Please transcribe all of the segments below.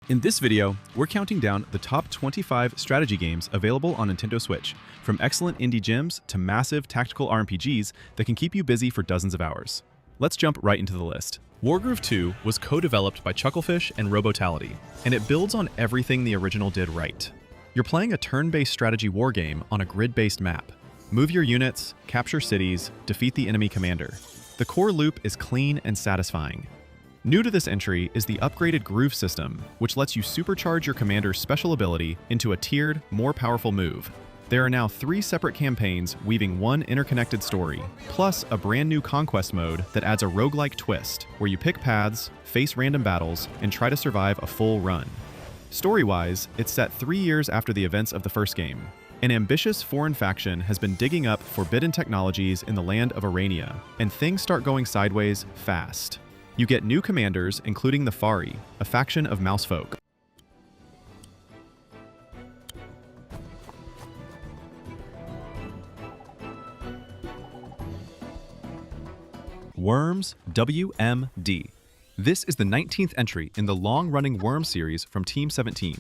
In this video, we're counting down the top 25 strategy games available on Nintendo Switch, from excellent indie gems to massive tactical RPGs that can keep you busy for dozens of hours. Let's jump right into the list. Wargroove 2 was co-developed by Chucklefish and Robotality, and it builds on everything the original did right. You're playing a turn-based strategy wargame on a grid-based map. Move your units, capture cities, defeat the enemy commander. The core loop is clean and satisfying. New to this entry is the upgraded Groove system, which lets you supercharge your commander's special ability into a tiered, more powerful move. There are now 3 separate campaigns weaving one interconnected story, plus a brand new conquest mode that adds a roguelike twist, where you pick paths, face random battles, and try to survive a full run. Story-wise, it's set 3 years after the events of the first game. An ambitious foreign faction has been digging up forbidden technologies in the land of Arania, and things start going sideways fast. You get new commanders, including the Fari, a faction of mousefolk. Worms W.M.D. This is the 19th entry in the long-running Worms series from Team 17,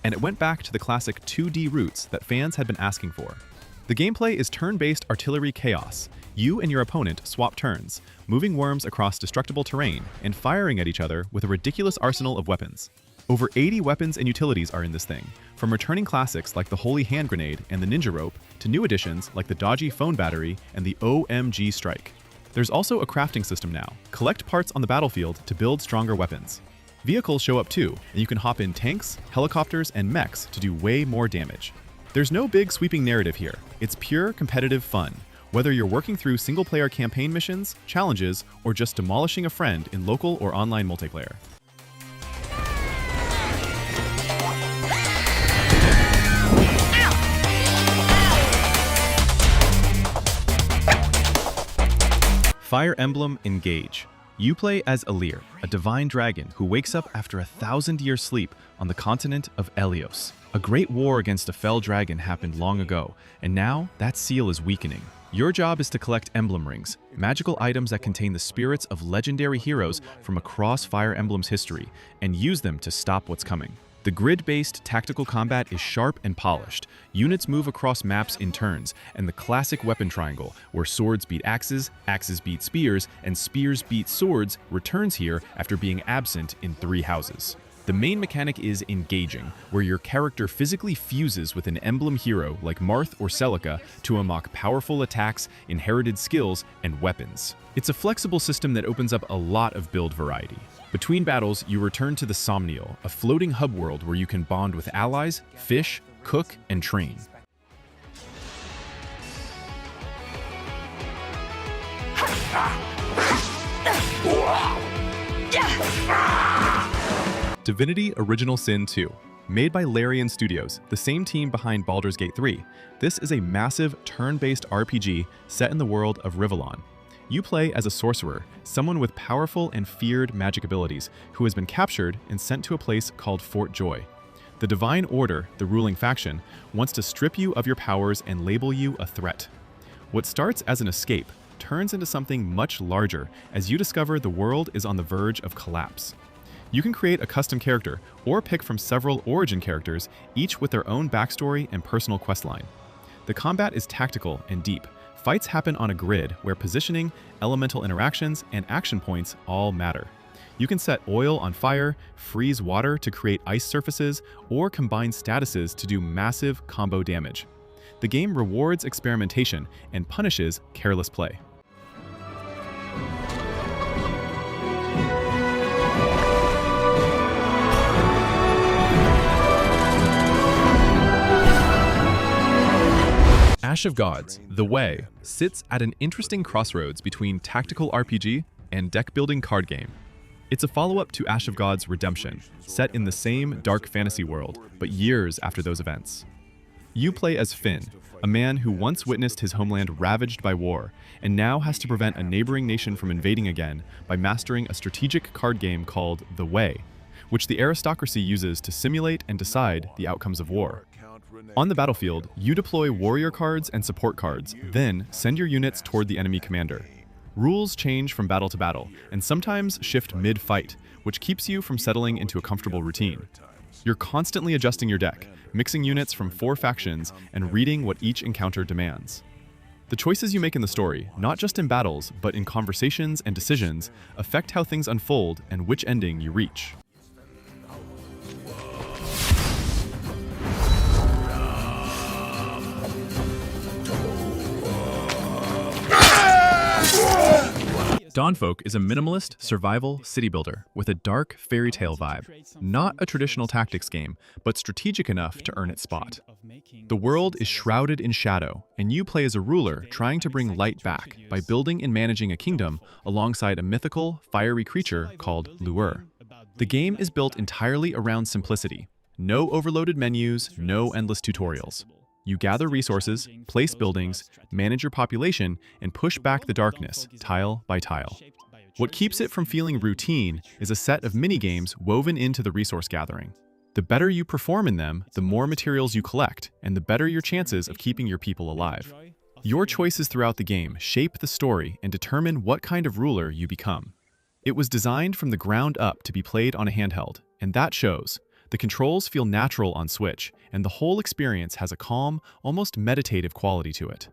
and it went back to the classic 2D roots that fans had been asking for. The gameplay is turn-based artillery chaos. You and your opponent swap turns, moving worms across destructible terrain and firing at each other with a ridiculous arsenal of weapons. Over 80 weapons and utilities are in this thing, from returning classics like the Holy Hand Grenade and the Ninja Rope to new additions like the dodgy phone battery and the OMG Strike. There's also a crafting system now. Collect parts on the battlefield to build stronger weapons. Vehicles show up too, and you can hop in tanks, helicopters, and mechs to do way more damage. There's no big sweeping narrative here. It's pure competitive fun, whether you're working through single-player campaign missions, challenges, or just demolishing a friend in local or online multiplayer. Fire Emblem Engage. You play as Alir, a divine dragon who wakes up after a 1,000-year sleep on the continent of Elios. A great war against a fell dragon happened long ago, and now that seal is weakening. Your job is to collect emblem rings, magical items that contain the spirits of legendary heroes from across Fire Emblem's history, and use them to stop what's coming. The grid-based tactical combat is sharp and polished. Units move across maps in turns, and the classic weapon triangle, where swords beat axes, axes beat spears, and spears beat swords, returns here after being absent in 3 houses. The main mechanic is engaging, where your character physically fuses with an emblem hero like Marth or Celica to unlock powerful attacks, inherited skills, and weapons. It's a flexible system that opens up a lot of build variety. Between battles, you return to the Somnial, a floating hub world where you can bond with allies, fish, cook, and train. Divinity Original Sin 2. Made by Larian Studios, the same team behind Baldur's Gate 3, this is a massive turn-based RPG set in the world of Rivellon. You play as a sorcerer, someone with powerful and feared magic abilities, who has been captured and sent to a place called Fort Joy. The Divine Order, the ruling faction, wants to strip you of your powers and label you a threat. What starts as an escape turns into something much larger as you discover the world is on the verge of collapse. You can create a custom character, or pick from several origin characters, each with their own backstory and personal questline. The combat is tactical and deep. Fights happen on a grid where positioning, elemental interactions, and action points all matter. You can set oil on fire, freeze water to create ice surfaces, or combine statuses to do massive combo damage. The game rewards experimentation and punishes careless play. Ash of Gods, The Way, sits at an interesting crossroads between tactical RPG and deck-building card game. It's a follow-up to Ash of Gods Redemption, set in the same dark fantasy world, but years after those events. You play as Finn, a man who once witnessed his homeland ravaged by war, and now has to prevent a neighboring nation from invading again by mastering a strategic card game called The Way, which the aristocracy uses to simulate and decide the outcomes of war. On the battlefield, you deploy warrior cards and support cards, then send your units toward the enemy commander. Rules change from battle to battle, and sometimes shift mid-fight, which keeps you from settling into a comfortable routine. You're constantly adjusting your deck, mixing units from 4 factions, and reading what each encounter demands. The choices you make in the story, not just in battles, but in conversations and decisions, affect how things unfold and which ending you reach. Dawnfolk is a minimalist, survival city builder with a dark fairy tale vibe. Not a traditional tactics game, but strategic enough to earn its spot. The world is shrouded in shadow, and you play as a ruler trying to bring light back by building and managing a kingdom alongside a mythical, fiery creature called Lure. The game is built entirely around simplicity. No overloaded menus, no endless tutorials. You gather resources, place buildings, manage your population, and push back the darkness, tile by tile. What keeps it from feeling routine is a set of mini-games woven into the resource gathering. The better you perform in them, the more materials you collect, and the better your chances of keeping your people alive. Your choices throughout the game shape the story and determine what kind of ruler you become. It was designed from the ground up to be played on a handheld, and that shows. The controls feel natural on Switch, and the whole experience has a calm, almost meditative quality to it.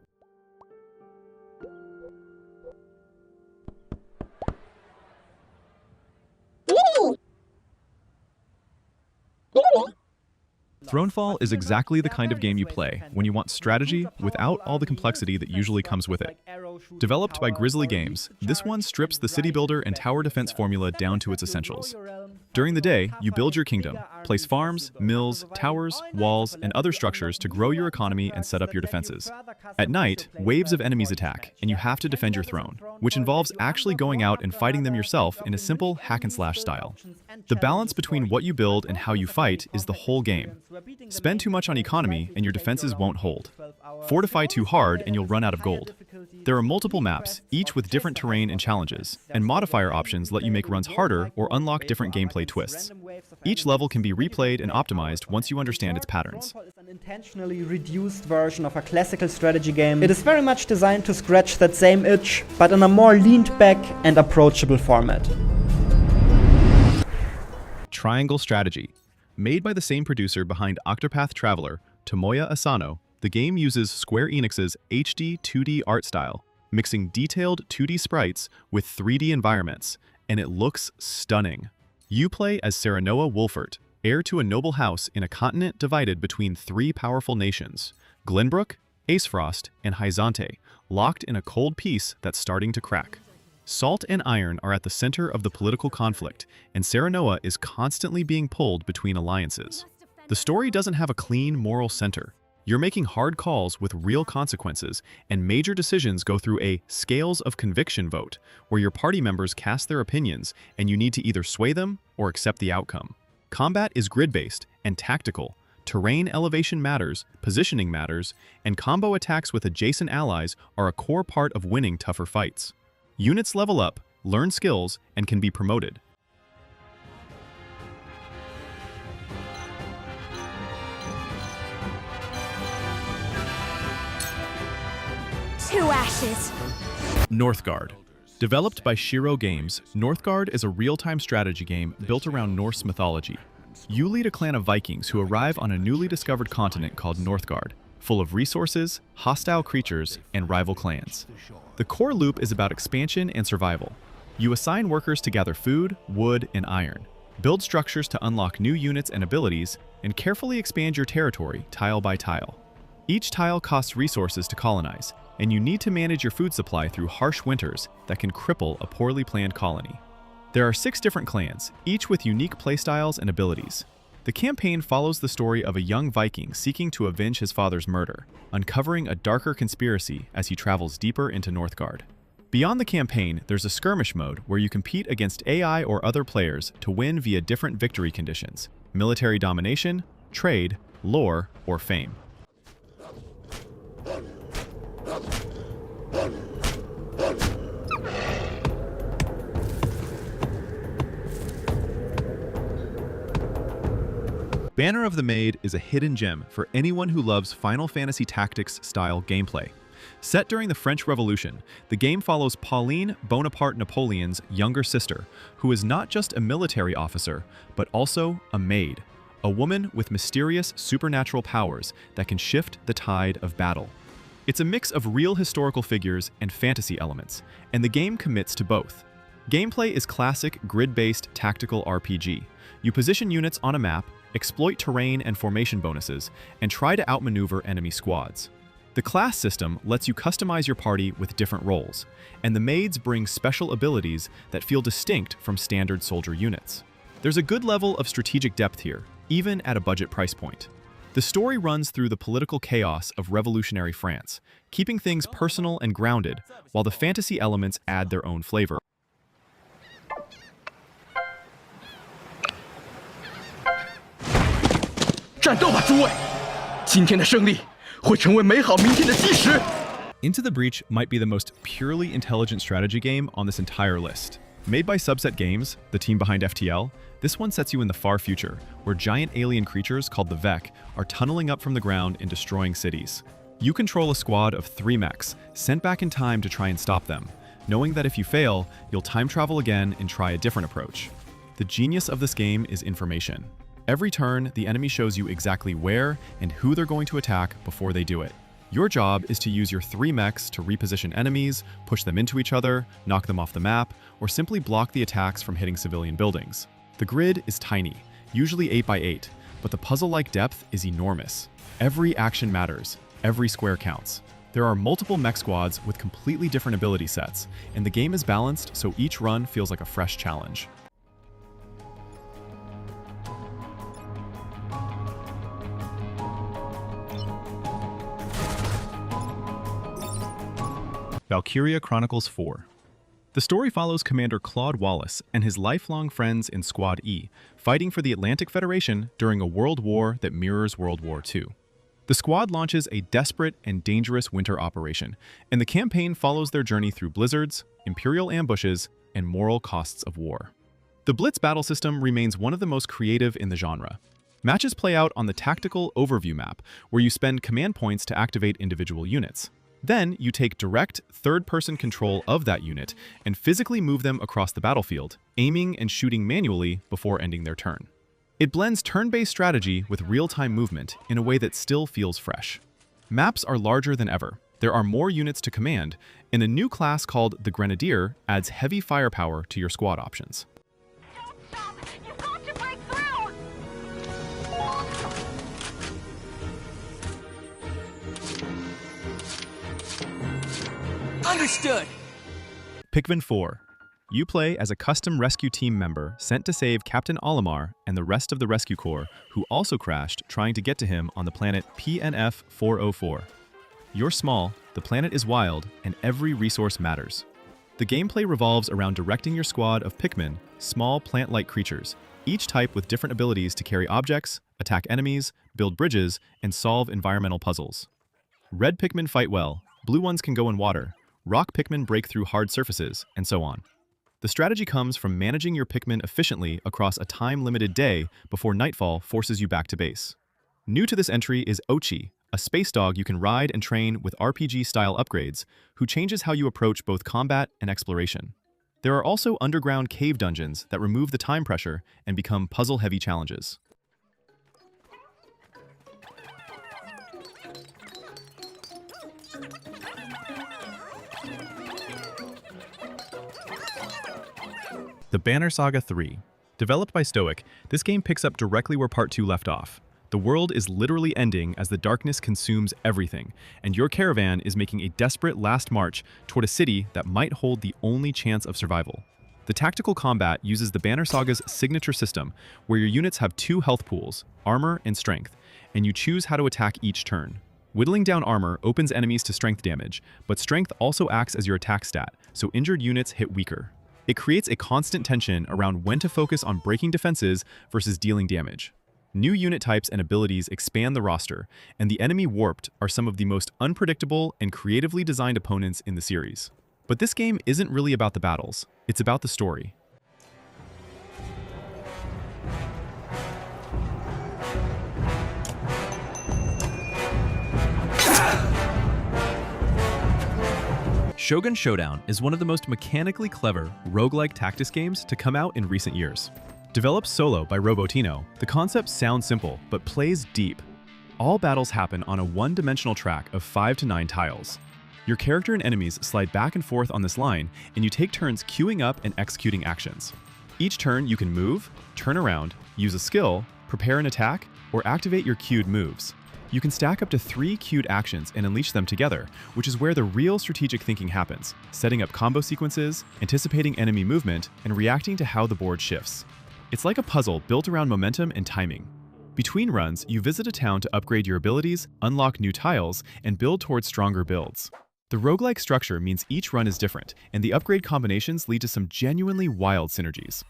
Thronefall is exactly the kind of game you play when you want strategy without all the complexity that usually comes with it. Developed by Grizzly Games, this one strips the city builder and tower defense formula down to its essentials. During the day, you build your kingdom, place farms, mills, towers, walls, and other structures to grow your economy and set up your defenses. At night, waves of enemies attack, and you have to defend your throne, which involves actually going out and fighting them yourself in a simple hack-and-slash style. The balance between what you build and how you fight is the whole game. Spend too much on economy and your defenses won't hold. Fortify too hard and you'll run out of gold. There are multiple maps, each with different terrain and challenges, and modifier options let you make runs harder or unlock different gameplay twists. Each level can be replayed and optimized once you understand its patterns. Thronefall is an intentionally reduced version of a classical strategy game. It is very much designed to scratch that same itch, but in a more leaned back and approachable format. Triangle Strategy. Made by the same producer behind Octopath Traveler, Tomoya Asano, the game uses Square Enix's HD 2D art style, mixing detailed 2D sprites with 3D environments, and it looks stunning. You play as Serenoa Wolfert, heir to a noble house in a continent divided between 3 powerful nations, Glenbrook, Acefrost, and Hyzante, locked in a cold peace that's starting to crack. Salt and iron are at the center of the political conflict, and Serenoa is constantly being pulled between alliances. The story doesn't have a clean moral center. You're making hard calls with real consequences, and major decisions go through a scales of conviction vote, where your party members cast their opinions, and you need to either sway them or accept the outcome. Combat is grid-based and tactical. Terrain elevation matters, positioning matters, and combo attacks with adjacent allies are a core part of winning tougher fights. Units level up, learn skills, and can be promoted. To ashes. Northgard. Developed by Shiro Games, Northgard is a real-time strategy game built around Norse mythology. You lead a clan of Vikings who arrive on a newly discovered continent called Northgard, full of resources, hostile creatures, and rival clans. The core loop is about expansion and survival. You assign workers to gather food, wood, and iron, build structures to unlock new units and abilities, and carefully expand your territory tile by tile. Each tile costs resources to colonize, and you need to manage your food supply through harsh winters that can cripple a poorly planned colony. There are 6 different clans, each with unique playstyles and abilities. The campaign follows the story of a young Viking seeking to avenge his father's murder, uncovering a darker conspiracy as he travels deeper into Northgard. Beyond the campaign, there's a skirmish mode where you compete against AI or other players to win via different victory conditions: military domination, trade, lore, or fame. Banner of the Maid is a hidden gem for anyone who loves Final Fantasy Tactics-style gameplay. Set during the French Revolution, the game follows Pauline Bonaparte Napoleon's younger sister, who is not just a military officer, but also a maid, a woman with mysterious supernatural powers that can shift the tide of battle. It's a mix of real historical figures and fantasy elements, and the game commits to both. Gameplay is classic grid-based tactical RPG. You position units on a map, exploit terrain and formation bonuses, and try to outmaneuver enemy squads. The class system lets you customize your party with different roles, and the maids bring special abilities that feel distinct from standard soldier units. There's a good level of strategic depth here, even at a budget price point. The story runs through the political chaos of revolutionary France, keeping things personal and grounded, while the fantasy elements add their own flavor. 战斗吧，诸位！今天的胜利会成为美好明天的基石。 Into the Breach might be the most purely intelligent strategy game on this entire list. Made by Subset Games, the team behind FTL, this one sets you in the far future, where giant alien creatures called the Vek are tunneling up from the ground and destroying cities. You control a squad of 3 mechs, sent back in time to try and stop them, knowing that if you fail, you'll time travel again and try a different approach. The genius of this game is information. Every turn, the enemy shows you exactly where and who they're going to attack before they do it. Your job is to use your 3 mechs to reposition enemies, push them into each other, knock them off the map, or simply block the attacks from hitting civilian buildings. The grid is tiny, usually 8 by 8, but the puzzle-like depth is enormous. Every action matters, every square counts. There are multiple mech squads with completely different ability sets, and the game is balanced so each run feels like a fresh challenge. Valkyria Chronicles 4. The story follows Commander Claude Wallace and his lifelong friends in Squad E, fighting for the Atlantic Federation during a world war that mirrors World War II. The squad launches a desperate and dangerous winter operation, and the campaign follows their journey through blizzards, imperial ambushes, and moral costs of war. The Blitz battle system remains one of the most creative in the genre. Matches play out on the tactical overview map, where you spend command points to activate individual units. Then, you take direct, third-person control of that unit and physically move them across the battlefield, aiming and shooting manually before ending their turn. It blends turn-based strategy with real-time movement in a way that still feels fresh. Maps are larger than ever, there are more units to command, and a new class called the Grenadier adds heavy firepower to your squad options. You've got to break through! Understood. Pikmin 4. You play as a custom rescue team member sent to save Captain Olimar and the rest of the rescue corps, who also crashed trying to get to him on the planet PNF 404. You're small, the planet is wild, and every resource matters. The gameplay revolves around directing your squad of Pikmin, small plant-like creatures, each type with different abilities to carry objects, attack enemies, build bridges, and solve environmental puzzles. Red Pikmin fight well, blue ones can go in water, rock Pikmin break through hard surfaces, and so on. The strategy comes from managing your Pikmin efficiently across a time-limited day before nightfall forces you back to base. New to this entry is Ochi, a space dog you can ride and train with RPG-style upgrades, who changes how you approach both combat and exploration. There are also underground cave dungeons that remove the time pressure and become puzzle-heavy challenges. The Banner Saga 3. Developed by Stoic, this game picks up directly where Part 2 left off. The world is literally ending as the darkness consumes everything, and your caravan is making a desperate last march toward a city that might hold the only chance of survival. The tactical combat uses the Banner Saga's signature system, where your units have 2 health pools, armor and strength, and you choose how to attack each turn. Whittling down armor opens enemies to strength damage, but strength also acts as your attack stat, so injured units hit weaker. It creates a constant tension around when to focus on breaking defenses versus dealing damage. New unit types and abilities expand the roster, and the enemy Warped are some of the most unpredictable and creatively designed opponents in the series. But this game isn't really about the battles, it's about the story. Shogun Showdown is one of the most mechanically clever, roguelike tactics games to come out in recent years. Developed solo by Robotino, the concept sounds simple, but plays deep. All battles happen on a one-dimensional track of 5 to 9 tiles. Your character and enemies slide back and forth on this line, and you take turns queuing up and executing actions. Each turn you can move, turn around, use a skill, prepare an attack, or activate your queued moves. You can stack up to 3 queued actions and unleash them together, which is where the real strategic thinking happens, setting up combo sequences, anticipating enemy movement, and reacting to how the board shifts. It's like a puzzle built around momentum and timing. Between runs, you visit a town to upgrade your abilities, unlock new tiles, and build towards stronger builds. The roguelike structure means each run is different, and the upgrade combinations lead to some genuinely wild synergies.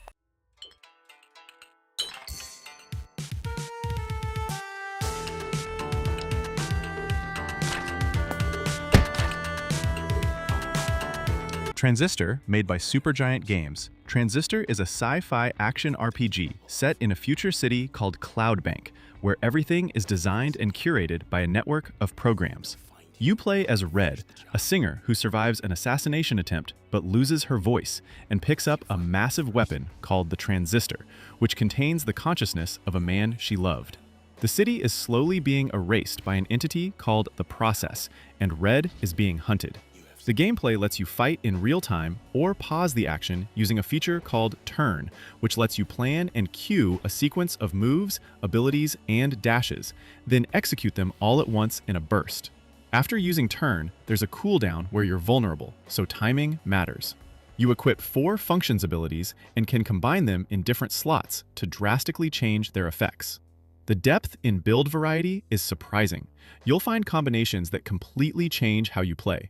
Transistor, made by Supergiant Games. Transistor is a sci-fi action RPG set in a future city called Cloudbank, where everything is designed and curated by a network of programs. You play as Red, a singer who survives an assassination attempt but loses her voice and picks up a massive weapon called the Transistor, which contains the consciousness of a man she loved. The city is slowly being erased by an entity called the Process, and Red is being hunted. The gameplay lets you fight in real time or pause the action using a feature called Turn, which lets you plan and queue a sequence of moves, abilities, and dashes, then execute them all at once in a burst. After using Turn, there's a cooldown where you're vulnerable, so timing matters. You equip 4 functions abilities and can combine them in different slots to drastically change their effects. The depth in build variety is surprising. You'll find combinations that completely change how you play.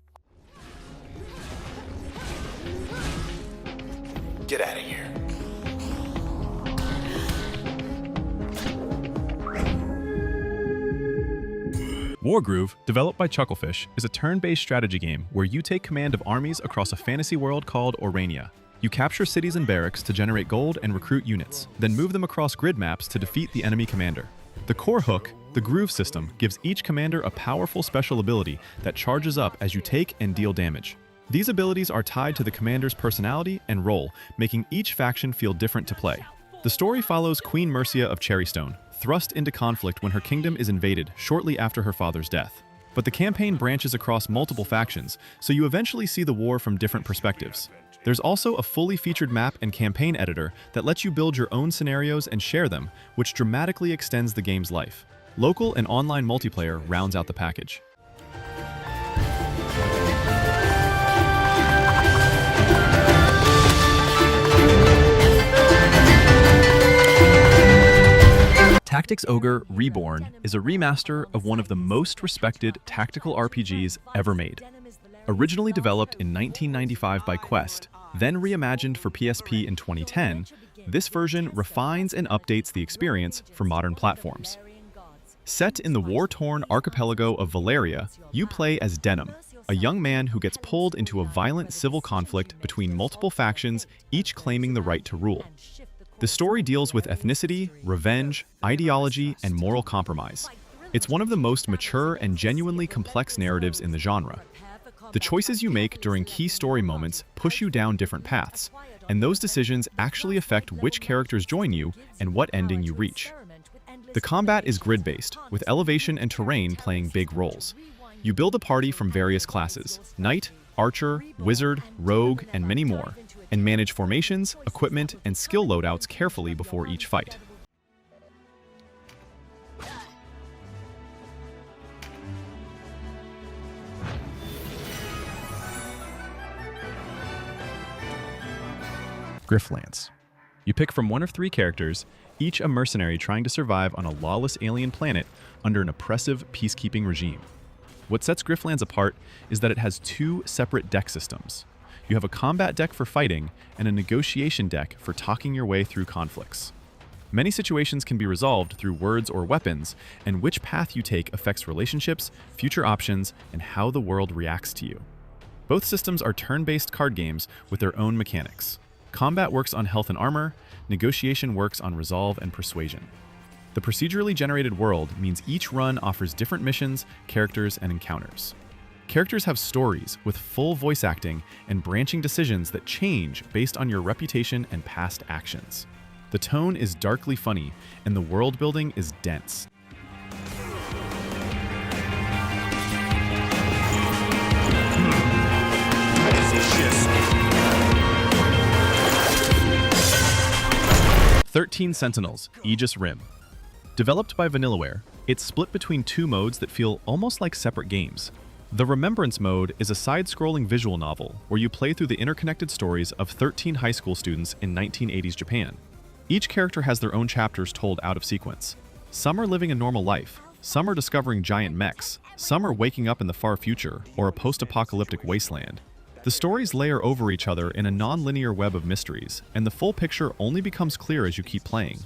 Get out of here. Wargroove, developed by Chucklefish, is a turn-based strategy game where you take command of armies across a fantasy world called Orania. You capture cities and barracks to generate gold and recruit units, then move them across grid maps to defeat the enemy commander. The core hook, the Groove system, gives each commander a powerful special ability that charges up as you take and deal damage. These abilities are tied to the commander's personality and role, making each faction feel different to play. The story follows Queen Mercia of Cherrystone, thrust into conflict when her kingdom is invaded shortly after her father's death. But the campaign branches across multiple factions, so you eventually see the war from different perspectives. There's also a fully featured map and campaign editor that lets you build your own scenarios and share them, which dramatically extends the game's life. Local and online multiplayer rounds out the package. Tactics Ogre Reborn is a remaster of one of the most respected tactical RPGs ever made. Originally developed in 1995 by Quest, then reimagined for PSP in 2010, this version refines and updates the experience for modern platforms. Set in the war-torn archipelago of Valeria, you play as Denim, a young man who gets pulled into a violent civil conflict between multiple factions, each claiming the right to rule. The story deals with ethnicity, revenge, ideology, and moral compromise. It's one of the most mature and genuinely complex narratives in the genre. The choices you make during key story moments push you down different paths, and those decisions actually affect which characters join you and what ending you reach. The combat is grid-based, with elevation and terrain playing big roles. You build a party from various classes: Knight, Archer, Wizard, Rogue, and many more, and manage formations, equipment, and skill loadouts carefully before each fight. Griftlands. You pick from one of 3 characters, each a mercenary trying to survive on a lawless alien planet under an oppressive peacekeeping regime. What sets Griftlands apart is that it has 2 separate deck systems. You have a combat deck for fighting and a negotiation deck for talking your way through conflicts. Many situations can be resolved through words or weapons, and which path you take affects relationships, future options, and how the world reacts to you. Both systems are turn-based card games with their own mechanics. Combat works on health and armor, negotiation works on resolve and persuasion. The procedurally generated world means each run offers different missions, characters, and encounters. Characters have stories with full voice acting and branching decisions that change based on your reputation and past actions. The tone is darkly funny, and the world building is dense. Sentinels, Aegis Rim. Developed by Vanillaware, it's split between two modes that feel almost like separate games. The Remembrance mode is a side-scrolling visual novel where you play through the interconnected stories of 13 high school students in 1980s Japan. Each character has their own chapters told out of sequence. Some are living a normal life, some are discovering giant mechs, some are waking up in the far future or a post-apocalyptic wasteland. The stories layer over each other in a non-linear web of mysteries, and the full picture only becomes clear as you keep playing.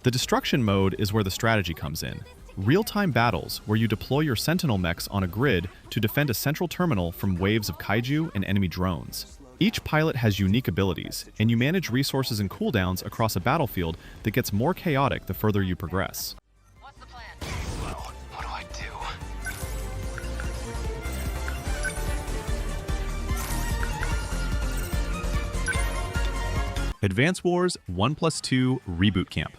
The Destruction mode is where the strategy comes in. Real-time battles where you deploy your Sentinel mechs on a grid to defend a central terminal from waves of kaiju and enemy drones. Each pilot has unique abilities, and you manage resources and cooldowns across a battlefield that gets more chaotic the further you progress. What's the plan? Well, what do I do? Advance Wars 1+2 Reboot Camp.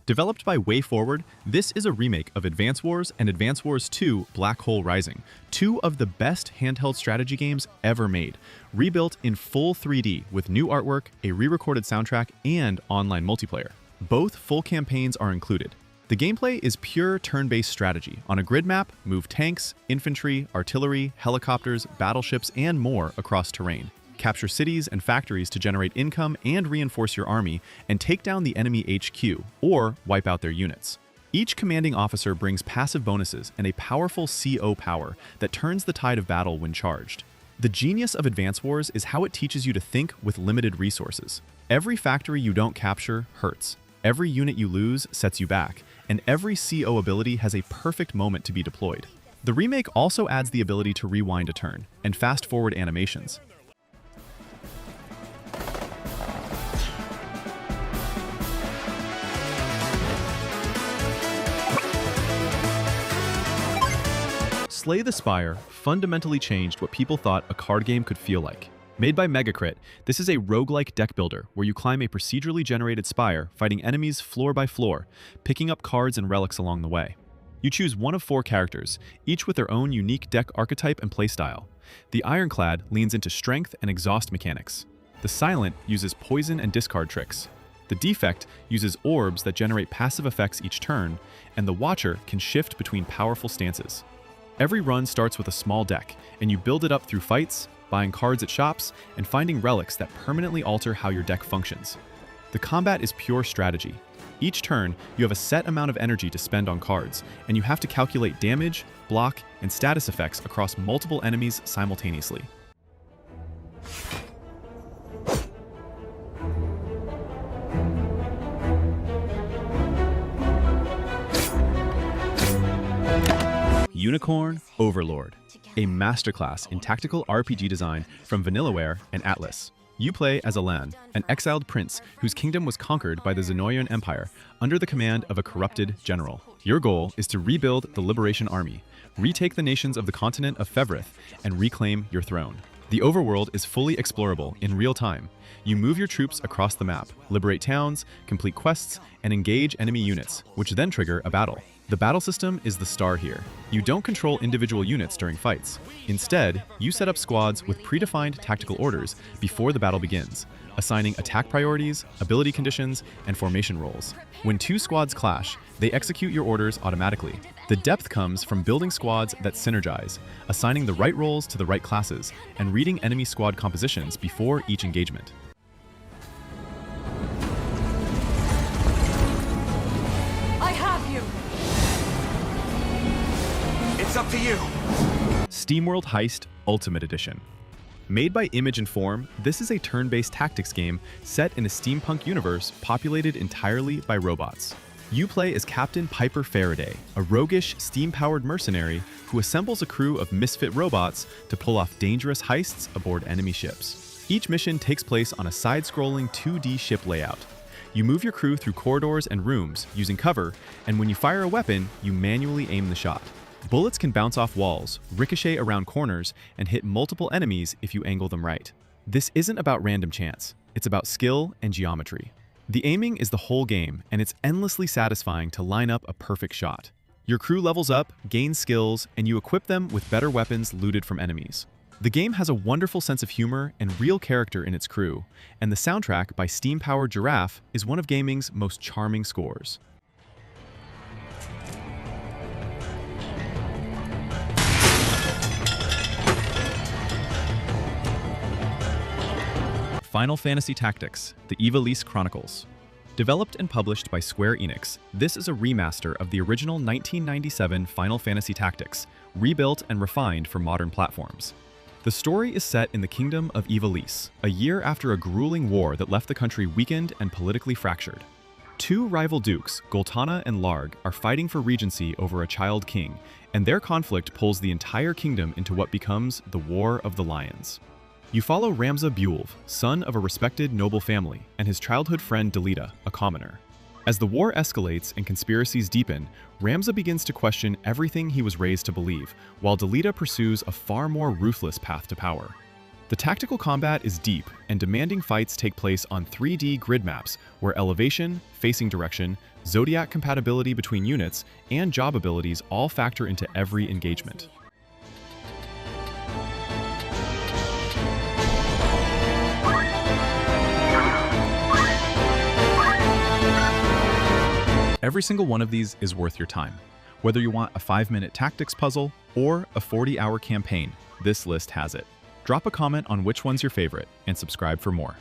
Developed by WayForward, this is a remake of Advance Wars and Advance Wars 2 Black Hole Rising, two of the best handheld strategy games ever made, rebuilt in full 3D with new artwork, a re-recorded soundtrack, and online multiplayer. Both full campaigns are included. The gameplay is pure turn-based strategy. On a grid map, move tanks, infantry, artillery, helicopters, battleships, and more across terrain. Capture cities and factories to generate income and reinforce your army, and take down the enemy HQ, or wipe out their units. Each commanding officer brings passive bonuses and a powerful CO power that turns the tide of battle when charged. The genius of Advance Wars is how it teaches you to think with limited resources. Every factory you don't capture hurts. Every unit you lose sets you back, and every CO ability has a perfect moment to be deployed. The remake also adds the ability to rewind a turn and fast-forward animations. Slay the Spire fundamentally changed what people thought a card game could feel like. Made by Megacrit, this is a roguelike deck builder where you climb a procedurally generated spire, fighting enemies floor by floor, picking up cards and relics along the way. You choose one of 4 characters, each with their own unique deck archetype and playstyle. The Ironclad leans into strength and exhaust mechanics. The Silent uses poison and discard tricks. The Defect uses orbs that generate passive effects each turn, and the Watcher can shift between powerful stances. Every run starts with a small deck, and you build it up through fights, buying cards at shops, and finding relics that permanently alter how your deck functions. The combat is pure strategy. Each turn, you have a set amount of energy to spend on cards, and you have to calculate damage, block, and status effects across multiple enemies simultaneously. Unicorn Overlord, a masterclass in tactical RPG design from Vanillaware and Atlas. You play as Alan, an exiled prince whose kingdom was conquered by the Zenoian Empire under the command of a corrupted general. Your goal is to rebuild the Liberation Army, retake the nations of the continent of Fevrith, and reclaim your throne. The overworld is fully explorable in real time. You move your troops across the map, liberate towns, complete quests, and engage enemy units, which then trigger a battle. The battle system is the star here. You don't control individual units during fights. Instead, you set up squads with predefined tactical orders before the battle begins, assigning attack priorities, ability conditions, and formation roles. When 2 squads clash, they execute your orders automatically. The depth comes from building squads that synergize, assigning the right roles to the right classes, and reading enemy squad compositions before each engagement. I have you! It's up to you. SteamWorld Heist Ultimate Edition. Made by Image and Form, this is a turn-based tactics game set in a steampunk universe populated entirely by robots. You play as Captain Piper Faraday, a roguish, steam-powered mercenary who assembles a crew of misfit robots to pull off dangerous heists aboard enemy ships. Each mission takes place on a side-scrolling 2D ship layout. You move your crew through corridors and rooms using cover, and when you fire a weapon, you manually aim the shot. Bullets can bounce off walls, ricochet around corners, and hit multiple enemies if you angle them right. This isn't about random chance, it's about skill and geometry. The aiming is the whole game, and it's endlessly satisfying to line up a perfect shot. Your crew levels up, gains skills, and you equip them with better weapons looted from enemies. The game has a wonderful sense of humor and real character in its crew, and the soundtrack by steam-powered Giraffe is one of gaming's most charming scores. Final Fantasy Tactics: The Ivalice Chronicles. Developed and published by Square Enix, this is a remaster of the original 1997 Final Fantasy Tactics, rebuilt and refined for modern platforms. The story is set in the kingdom of Ivalice, a year after a grueling war that left the country weakened and politically fractured. Two rival dukes, Goltana and Larg, are fighting for regency over a child king, and their conflict pulls the entire kingdom into what becomes the War of the Lions. You follow Ramza Bulv, son of a respected noble family, and his childhood friend Delita, a commoner. As the war escalates and conspiracies deepen, Ramza begins to question everything he was raised to believe, while Delita pursues a far more ruthless path to power. The tactical combat is deep, and demanding fights take place on 3D grid maps, where elevation, facing direction, zodiac compatibility between units, and job abilities all factor into every engagement. Every single one of these is worth your time. Whether you want a 5-minute tactics puzzle or a 40-hour campaign, this list has it. Drop a comment on which one's your favorite and subscribe for more.